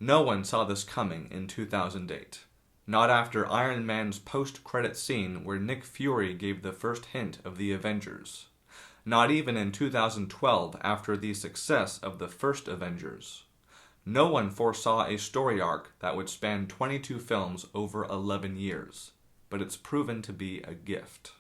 No one saw this coming in 2008. Not after Iron Man's post-credit scene where Nick Fury gave the first hint of the Avengers. Not even in 2012 after the success of the first Avengers. No one foresaw a story arc that would span 22 films over 11 years, but it's proven to be a gift.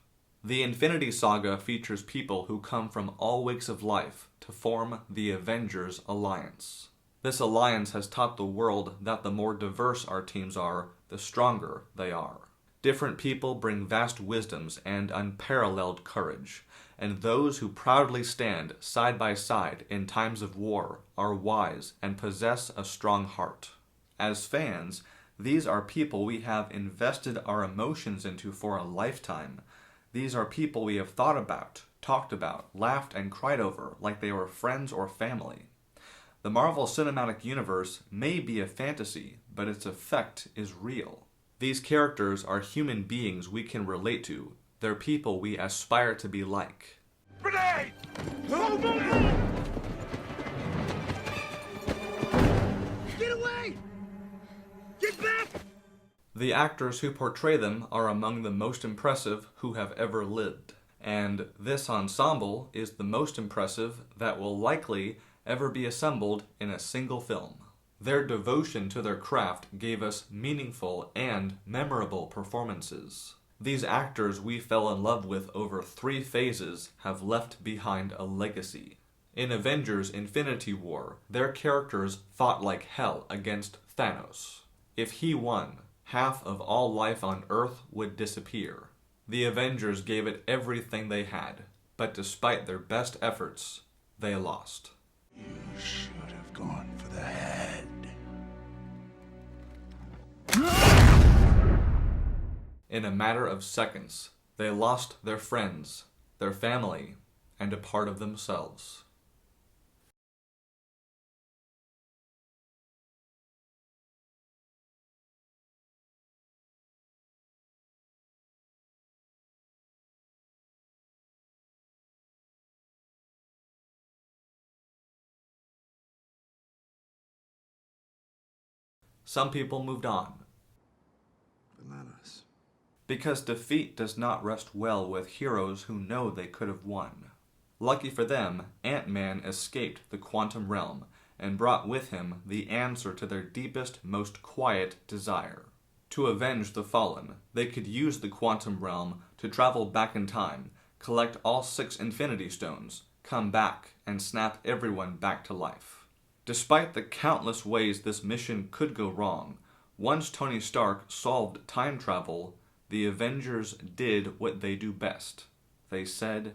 The Infinity Saga features people who come from all walks of life to form the Avengers Alliance. This alliance has taught the world that the more diverse our teams are, the stronger they are. Different people bring vast wisdoms and unparalleled courage, and those who proudly stand side by side in times of war are wise and possess a strong heart. As fans, these are people we have invested our emotions into for a lifetime. These are people we have thought about, talked about, laughed and cried over like they were friends or family. The Marvel Cinematic Universe may be a fantasy, but its effect is real. These characters are human beings we can relate to. They're people we aspire to be like. Grenade! Get away! Get back! The actors who portray them are among the most impressive who have ever lived. And this ensemble is the most impressive that will likely ever be assembled in a single film. Their devotion to their craft gave us meaningful and memorable performances. These actors we fell in love with over 3 phases have left behind a legacy. In Avengers Infinity War, their characters fought like hell against Thanos. If he won, half of all life on Earth would disappear. The Avengers gave it everything they had, but despite their best efforts, they lost. You should have gone for the head. In a matter of seconds, they lost their friends, their family, and a part of themselves. Some people moved on. But not us. Because defeat does not rest well with heroes who know they could have won. Lucky for them, Ant-Man escaped the quantum realm and brought with him the answer to their deepest, most quiet desire. To avenge the fallen, they could use the quantum realm to travel back in time, collect all 6 Infinity Stones, come back, and snap everyone back to life. Despite the countless ways this mission could go wrong, once Tony Stark solved time travel, the Avengers did what they do best. They said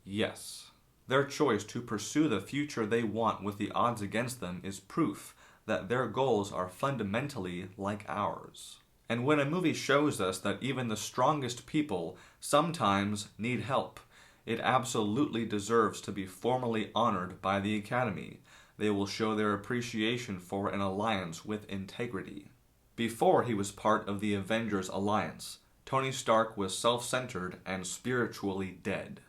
yes. Their choice to pursue the future they want with the odds against them is proof that their goals are fundamentally like ours. And when a movie shows us that even the strongest people sometimes need help, it absolutely deserves to be formally honored by the Academy. They will show their appreciation for an alliance with integrity. Before he was part of the Avengers Alliance, Tony Stark was self-centered and spiritually dead.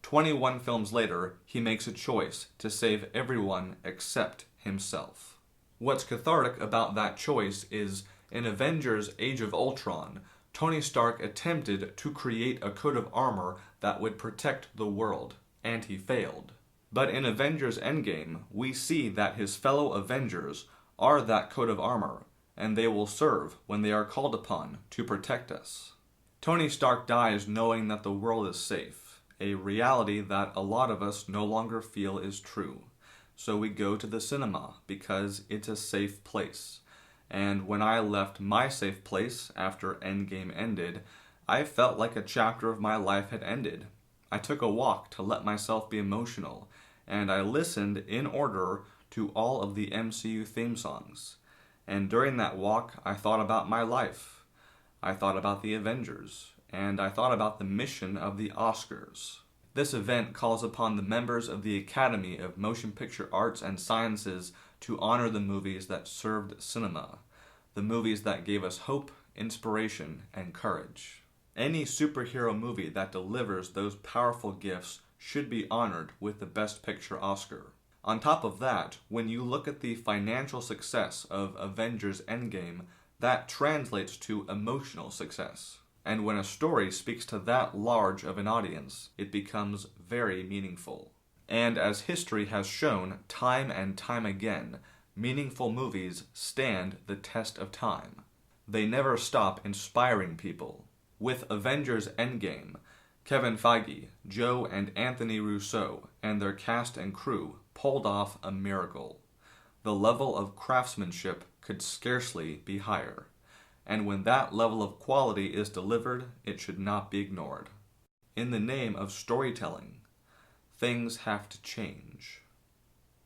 21 films later, he makes a choice to save everyone except himself. What's cathartic about that choice is, in Avengers Age of Ultron, Tony Stark attempted to create a coat of armor that would protect the world, and he failed. But in Avengers Endgame, we see that his fellow Avengers are that coat of armor, and they will serve when they are called upon to protect us. Tony Stark dies knowing that the world is safe, a reality that a lot of us no longer feel is true. So we go to the cinema because it's a safe place. And when I left my safe place after Endgame ended, I felt like a chapter of my life had ended. I took a walk to let myself be emotional, and I listened in order to all of the MCU theme songs. And during that walk, I thought about my life. I thought about the Avengers, and I thought about the mission of the Oscars. This event calls upon the members of the Academy of Motion Picture Arts and Sciences to honor the movies that served cinema, the movies that gave us hope, inspiration, and courage. Any superhero movie that delivers those powerful gifts should be honored with the Best Picture Oscar. On top of that, when you look at the financial success of Avengers Endgame, that translates to emotional success. And when a story speaks to that large of an audience, it becomes very meaningful. And as history has shown time and time again, meaningful movies stand the test of time. They never stop inspiring people. With Avengers Endgame, Kevin Feige, Joe and Anthony Russo, and their cast and crew pulled off a miracle. The level of craftsmanship could scarcely be higher. And when that level of quality is delivered, it should not be ignored. In the name of storytelling, things have to change.